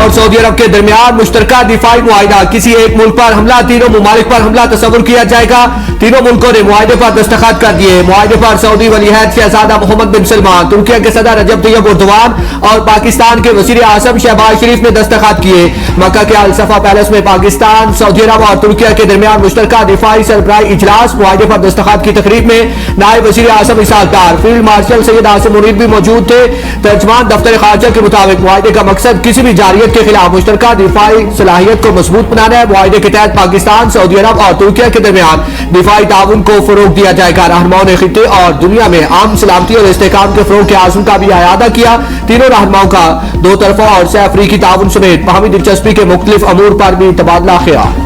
और सऊदी अरब के दरमियान मुश्तरका दिफाई मुआहिदा। किसी एक मुल्क पर हमला, तीनों मुमालिक पर हमला तस्वुर किया जाएगा। तीनों मुल्कों ने मुआहिदे पर दस्तखत कर दिए। मुआहिदे पर सऊदी वलीअहद शहजादा मोहम्मद बिन सलमान, तुर्की के सदर रजब तैयब एर्दोगान और पाकिस्तान के वजीर आजम शहबाज शरीफ ने दस्तखत किए। मक्का के अल सफा पैलेस में पाकिस्तान, सऊदी अरब और तुर्की के दरमियान मुश्तरका दिफाई सरबराही इजलास। मुआहिदे पर दस्तखत की तकरीब में नायब वजीर आजम इसहाक डार, फील्ड मार्शल सैयद आसिम मुनीर भी मौजूद थे। तर्जमान दफ्तर खारजा के मुताबिक मुआहिदे का मकसद किसी भी जारियत के खिलाफ मुश्तरका दिफाई सलाहियत को मजबूत बनाना है। मुआहिदे के तहत पाकिस्तान, सऊदी अरब और तुर्की के दरमियान दिफाई ताउन को फरोग दिया जाएगा। रहनुमाओं ने खित्ते और दुनिया में आम सलामती और इस्तेहकाम के फरोग के आज़म का भी अयादा किया। तीनों रहनुमाओं का दो तरफा और सह अफ्रीकी ताउन समेत बाहमी दिलचस्पी के मुख्तलिफ अमूर पर भी तबादला ख्याल।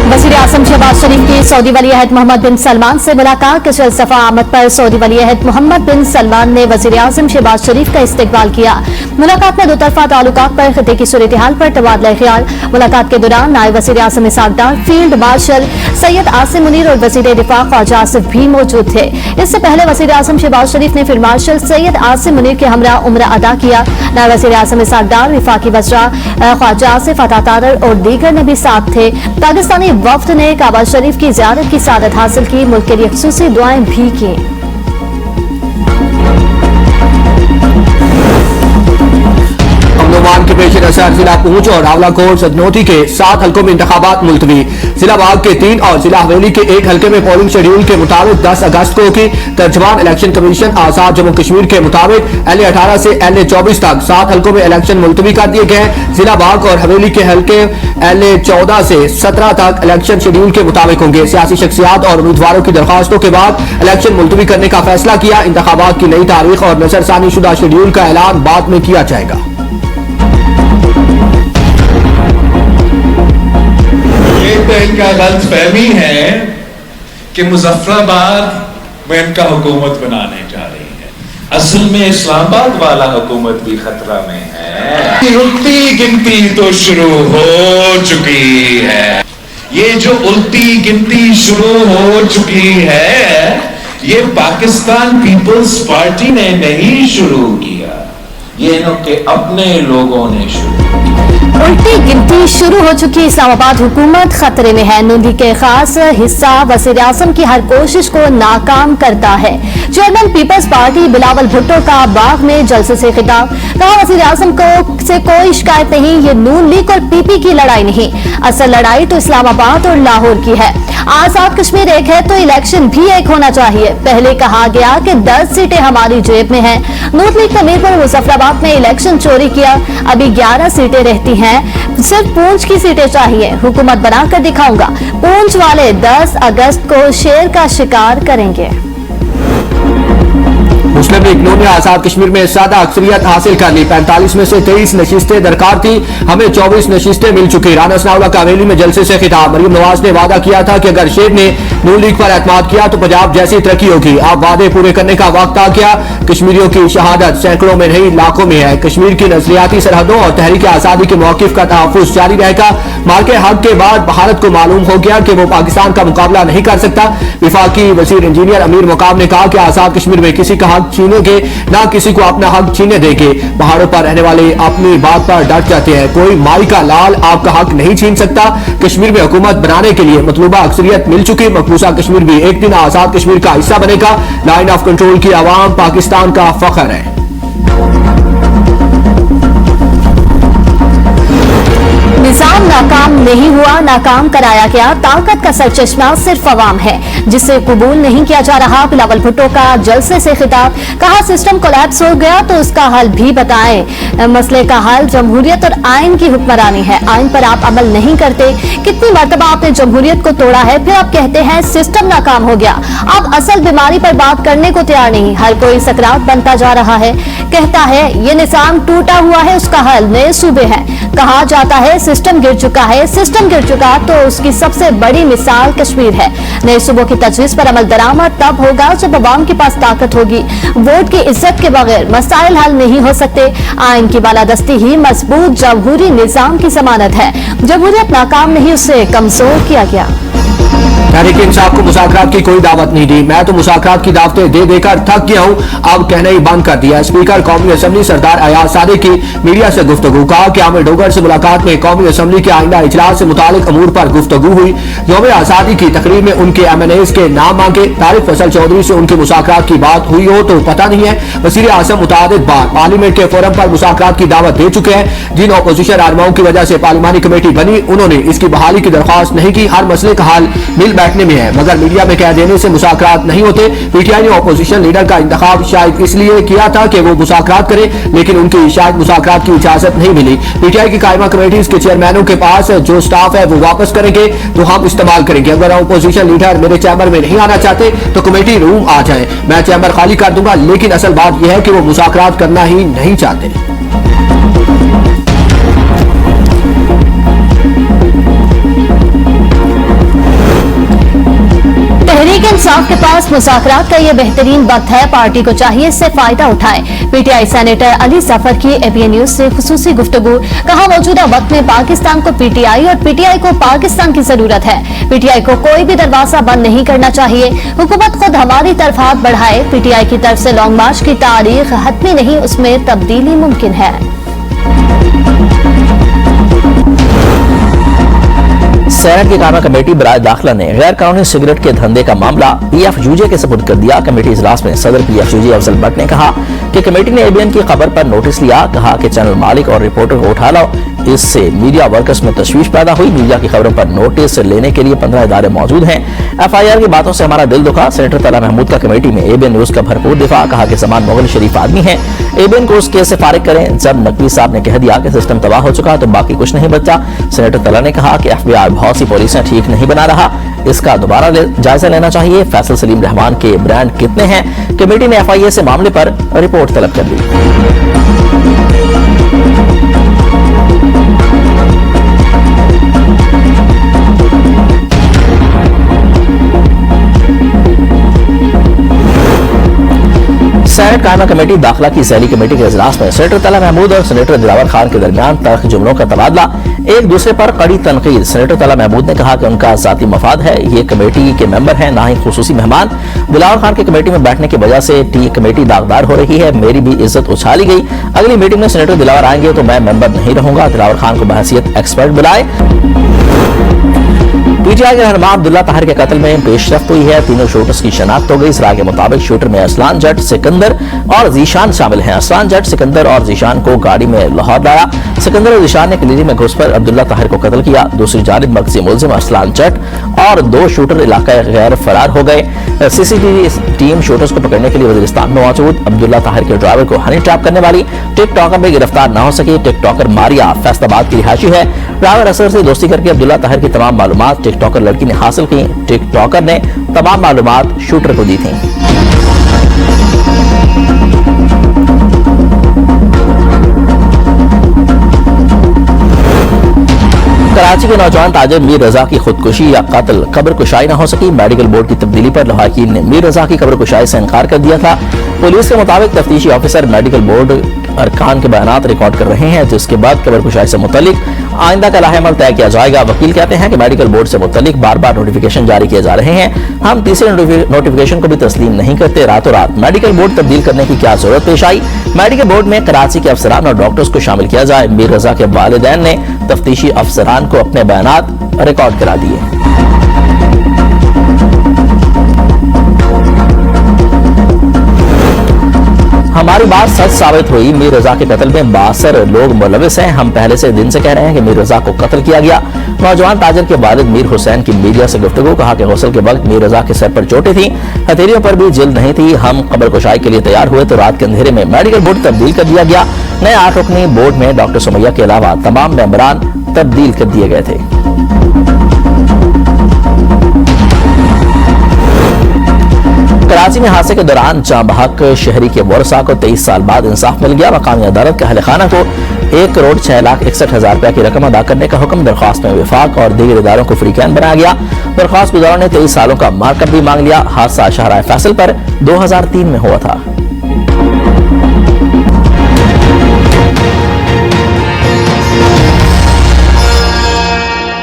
वज़ीर आज़म शहबाज शरीफ की सऊदी वलीअहद मोहम्मद बिन सलमान से मुलाकात। किशल सफा आमद पर सऊदी वलीअहद मोहम्मद बिन सलमान ने वज़ीर आज़म शहबाज शरीफ का इस्तकबाल किया। मुलाकात में दो तरफा ताल्लुकात पर खित्ते की सूरत हाल पर तबादला ख्याल। मुलाकात के दौरान नायब वज़ीर आज़म इसहाक डार, फील्ड मार्शल सैयद आसिम मुनीर और वज़ीर दिफा ख्वाजा आसिफ भी मौजूद थे। इससे पहले वज़ीर आज़म शहबाज शरीफ ने फील्ड मार्शल सैयद आसिम मुनीर के हमरा उम्रा अदा किया। नायब वज़ीर आज़म इसहाक डार, विफाकी वज़रा ख्वाजा आसिफ, अता तारर और दीगर ने भी साथ थे। पाकिस्तानी वफ्द ने काबा शरीफ की ज़ियारत की सादत हासिल की। मुल्क के लिए खुसूसी दुआएं भी की। के पेश नजर जिला पूंछ और हावलाकोट सदनोती के 7 हल्कों में इंतखाबात मुलतवी। जिला बाग के 3 और जिला हवेली के 1 हल्के में पोलिंग शेड्यूल के मुताबिक 10 अगस्त को होगी। तर्जमान इलेक्शन कमीशन आजाद जम्मू कश्मीर के मुताबिक LA 18 से LA 24 तक 7 हल्कों में इलेक्शन मुलतवी कर दिए गए। जिला बाग और हवेली के हल्के LA 14 से 17 तक इलेक्शन शेड्यूल के मुताबिक होंगे। सियासी शख्सियात और उम्मीदवारों की दरखास्तों के बाद इलेक्शन मुलतवी करने का फैसला किया। इंतखाबात की नई तारीख और नजरसानी शुदा शेड्यूल का ऐलान बाद में किया जाएगा। तो इनका गलतफहमी है कि मुजफ्फराबाद में इनका हुकूमत बनाने जा रही है। असल में इस्लामाबाद वाला हुकूमत भी खतरा में है। उल्टी गिनती तो शुरू हो चुकी है। ये जो उल्टी गिनती शुरू हो चुकी है, ये पाकिस्तान पीपल्स पार्टी ने नहीं शुरू किया, ये इनके अपने लोगों ने शुरू किया। उल्टी गिनती शुरू हो चुकी। इस्लामाबाद हुकूमत खतरे में है। नूंदी के खास हिस्सा वज़ीर आज़म की हर कोशिश को नाकाम करता है। Chairman People's Party Bilawal Bhutto का बाग में जलसे से खिताब। कहा वज़ीर आज़म को से कोई शिकायत नहीं, ये नून लीग और PP की लड़ाई नहीं, असल लड़ाई तो इस्लामाबाद और लाहौर की है। आजाद कश्मीर एक है तो इलेक्शन भी एक होना चाहिए। पहले कहा गया कि 10 सीटें हमारी जेब में हैं। नून लीग ने मीरपुर मुजफ्फराबाद में इलेक्शन चोरी किया, अभी 11 सीटें रहती हैं। सिर्फ पूंछ की सीटें चाहिए, हुकूमत बनाकर दिखाऊंगा। पूंछ वाले 10 अगस्त को शेर का शिकार करेंगे। मुस्लिम लीग नून ने आजाद कश्मीर में सादा अक्सरियत हासिल कर ली। 45 में से 23 नशिस्तें दरकार थी, हमें 24 नशिस्तें मिल चुकी। राना सनाउल्लाह का हवेली में जलसे से खिताब। मरीम नवाज ने वादा किया था कि अगर शेर ने नून लीग पर एतमाद किया तो पंजाब जैसी तरक्की होगी। अब वादे पूरे करने का वक्त आ गया। कश्मीरियों की शहादत सैकड़ों में नहीं लाखों में है। कश्मीर की नजरियाती सरहदों और तहरीक आजादी के मौकिफ का तहफ्फुज़ जारी रहेगा। मार्के हक के बाद भारत को मालूम हो गया कि वो पाकिस्तान का मुकाबला नहीं कर सकता। विफाकी वजीर इंजीनियर अमीर मुकाम ने कहा कि आजाद कश्मीर में किसी का हक छीनेंगे ना किसी को अपना हक छीने देंगे। पहाड़ों पर रहने वाले अपनी बात पर डट जाते हैं। कोई माई का लाल आपका हक नहीं छीन सकता। कश्मीर में हुकूमत बनाने के लिए मतलूबा अक्सरियत मिल चुकी। मकबूजा कश्मीर भी एक दिन आजाद कश्मीर का हिस्सा बनेगा। लाइन ऑफ कंट्रोल की आवाम पाकिस्तान का फख्र है। निजाम नाकाम नहीं हुआ, नाकाम कराया गया। ताकत का सरचश्मा सिर्फ अवाम है, जिसे कबूल नहीं किया जा रहा। बिलावल भुट्टो का जलसे से खिताब। कहा सिस्टम कोलैप्स हो गया तो उसका हल भी बताएं। मसले का हल जमहूरियत और आइन की हुक्मरानी है। आइन पर आप अमल नहीं करते। कितनी मर्तबा आपने जमहूरियत को तोड़ा है, फिर आप कहते हैं सिस्टम नाकाम हो गया। आप असल बीमारी पर बात करने को तैयार नहीं। हर कोई सकरात बनता जा रहा है। कहता है ये निजाम टूटा हुआ है, उसका हल नए सूबे हैं। कहा जाता है सिस्टम गिर चुका है। सिस्टम गिर चुका तो उसकी सबसे बड़ी मिसाल कश्मीर है। नए सूबों की तजवीज पर अमल दरामद तब होगा जब अवाम के पास ताकत होगी। वोट की इज्जत के बगैर मसाइल हल नहीं हो सकते। आइन की बालादस्ती ही मजबूत जमहूरी निजाम की जमानत है। जमहूरियत नाकाम नहीं, उसे कमजोर किया गया। तहरीक इंसाफ को मुज़ाकरात की कोई दावत नहीं दी। मैं तो मुज़ाकरात की दावतें दे देकर थक गया हूं, अब कहना ही बंद कर दिया। स्पीकर कौमी असम्बली सरदार अयाज सादिक की मीडिया से गुफ्तगू। कहा कि आमिर डोगर से मुलाकात में कौमी असम्बली के आइंदा इजलास से मुतालिक अमूर पर गुफ्तगू हुई। यौम आज़ादी की तकरीर में उनके MNAs के नाम मांगे। तारिक फैसल चौधरी से उनकी मुज़ाकरात की बात हुई हो तो पता नहीं है। वज़ीर आज़म मुतादिद बार पार्लियामेंट के फोरम पर मुज़ाकरात की दावत दे चुके हैं। जिन अपोजिशन रहनुमाओं की वजह से पार्लिमानी कमेटी बनी, उन्होंने इसकी बहाली की दरख्वास्त नहीं की। हर मसले का हल मिल बैठने में है, मगर मीडिया में कह देने से मुज़ाकरात नहीं होते। PTI ने अपोजिशन लीडर का इंतखाब शायद इसलिए किया था कि वो मुज़ाकरात करे, लेकिन उनकी शायद मुज़ाकरात की इजाजत नहीं मिली। PTI की कायमा कमेटी के चेयरमैनों के पास जो स्टाफ है वो वापस करेंगे तो हम इस्तेमाल करेंगे। अगर अपोजिशन लीडर मेरे चैम्बर में नहीं आना चाहते तो कमेटी रूम आ जाए, मैं चैम्बर खाली कर दूंगा। लेकिन असल बात यह है कि वो मुज़ाकरात करना ही नहीं चाहते। तहरीक इंसाफ के पास मुज़ाकरात का यह बेहतरीन वक्त है, पार्टी को चाहिए इससे फायदा उठाए। PTI सेनेटर अली जफर की ABN न्यूज से खुसूसी गुफ्तगू। कहा मौजूदा वक्त में पाकिस्तान को PTI और PTI को पाकिस्तान की जरूरत है। PTI को कोई भी दरवाजा बंद नहीं करना चाहिए। हुकूमत खुद हमारी तरफ हाथ बढ़ाए। PTI की तरफ से लॉन्ग मार्च की तारीख हतमी नहीं, उसमें तब्दीली मुमकिन है। सेनेट की कायमा कमेटी बराए दाखिला ने गैर कानूनी सिगरेट के धंधे का मामला PFUJ के सुपुर्द कर दिया। कमेटी इजलास में सदर PFUJ अफजल भट्ट ने कहा कि कमेटी ने ABN की खबर पर नोटिस लिया। कहा कि चैनल मालिक और रिपोर्टर को उठा लाओ। इससे मीडिया वर्कर्स में तशवीश पैदा हुई। मीडिया की खबरों पर नोटिस लेने के लिए 15 इदारे मौजूद हैं। FIR की बातों से हमारा दिल दुखा। सेनेटर तला महमूद का कमेटी में ABN न्यूज का भरपूर दिफा। कहा कि समान मुगल शरीफ आदमी है, ABN को उस केस से फारिग करें। जब नकवी साहब ने कह दिया कि सिस्टम तबाह हो चुका तो बाकी कुछ नहीं बचा। सेनेटर तला ने कहा कि FBI बहुत सी पॉलिसियां ठीक नहीं बना रहा, इसका दोबारा जायजा लेना चाहिए। फैसल सलीम रहमान के ब्रांड कितने हैं? कमेटी ने FIA से मामले पर रिपोर्ट तलब कर दी। सेनेट कायमा कमेटी दाखिला की सैली कमेटी के इजलास में सेनेटर तला महमूद और सेनेटर दिलावर खान के दरमियान तल्ख जुमलों का तबादला, एक दूसरे पर कड़ी तनकीद। सेनेटर तला महमूद ने कहा कि उनका जाती मफाद है, ये कमेटी के मेंबर हैं, ना ही खुसूसी मेहमान। दिलावर खान की कमेटी में बैठने की वजह से कमेटी दागदार हो रही है, मेरी भी इज्जत उछाली गई। अगली मीटिंग में सेनेटर दिलावर आएंगे तो मैं मेंबर नहीं रहूंगा। दिलावर खान को बहैसियत एक्सपर्ट बुलाए। PTI के रहनुमा अब्दुल्ला ताहिर के कत्ल में पेशरफ्त हुई है। तीनों शूटर्स की शनाख्त हो गई। इसराए के मुताबिक शूटर में असलान जट, सिकंदर और जीशान शामिल हैं। असलान जट, सिकंदर और जीशान को गाड़ी में लाहौर लाया। सिकंदर और जीशान ने किलीरी में घुसकर अब्दुल्ला ताहिर को कत्ल किया। दूसरी जानिब मकसी मुलजिम असलान जट और 2 शूटर इलाका गैर फरार हो गए। CCTV टीम शूटर्स को पकड़ने के लिए वजीरिस्तान में मौजूद। अब्दुल्ला ताहिर के ड्राइवर को हनी ट्रैप करने वाली टिकटॉकर में गिरफ्तार न हो सकी। टिकटॉकर मारिया फैसलाबाद की रिहायशी है। ड्राइवर असर से दोस्ती करके अब्दुल्ला ताहिर की तमाम मालूमात टिकटॉकर लड़की ने हासिल की। टिकटॉकर ने तमाम मालूमात शूटर को दी थी। कराची के नौजवान ताजिर मीर रजा की खुदकुशी या कत्ल कब्र कुशाई न हो सकी। मेडिकल बोर्ड की तब्दीली पर लवाकिन ने मीर रजा की कब्र कुशाई से इनकार कर दिया था। पुलिस के मुताबिक तफ्तीशी ऑफिसर मेडिकल बोर्ड अरकान के बयानात रिकॉर्ड कर रहे हैं, जिसके बाद कब्र कुशाई से मुतालिक आइंदा का लाहेमल तय किया जाएगा। वकील कहते हैं कि मेडिकल बोर्ड से मुतालिक बार बार नोटिफिकेशन जारी किए जा रहे हैं। हम तीसरे नोटिफिकेशन को भी तस्लीम नहीं करते। रातों रात मेडिकल बोर्ड तब्दील करने की क्या जरूरत पेश आई? मेडिकल बोर्ड में कराची के अफसरान और डॉक्टर्स को शामिल किया जाए। मीर रजा के वालिदैन ने तफ्तीशी अफसरान को अपने बयानात रिकॉर्ड करा दिए। हमारी बात सच साबित हुई। मीर रजा के कत्ल में 62 लोग मुलविस हैं। हम पहले से दिन से कह रहे हैं कि मीर रजा को कत्ल किया गया। नौजवान ताजिर के वालिद मीर हुसैन की मीडिया से गुफ्तगू। कहा कि गौसल के वक्त मीर रजा के सर पर चोटें थी, हथेलियों पर भी जिल्द नहीं थी। हम कब्र कुशाई के लिए तैयार हुए तो रात के अंधेरे में मेडिकल बोर्ड तब्दील कर दिया गया। नए 8 रुकनी बोर्ड में डॉक्टर सुमैया के अलावा तमाम मेंबरान तब्दील कर दिए गए थे। कराची में हादसे के दौरान जांबहक शहरी के वरसा को 23 साल बाद इंसाफ मिल गया। मकामी अदालत के अहले खाना को 1,06,61,000 रुपए की रकम अदा करने का हुक्म। दरख्वास्त में विफाक और दीगर इदारों को फ्री कैन बनाया गया। दरख्वास्त गुजारों ने 23 सालों का मार्कअप भी मांग लिया। हादसा शाहराह फैसल पर 2003 में हुआ था।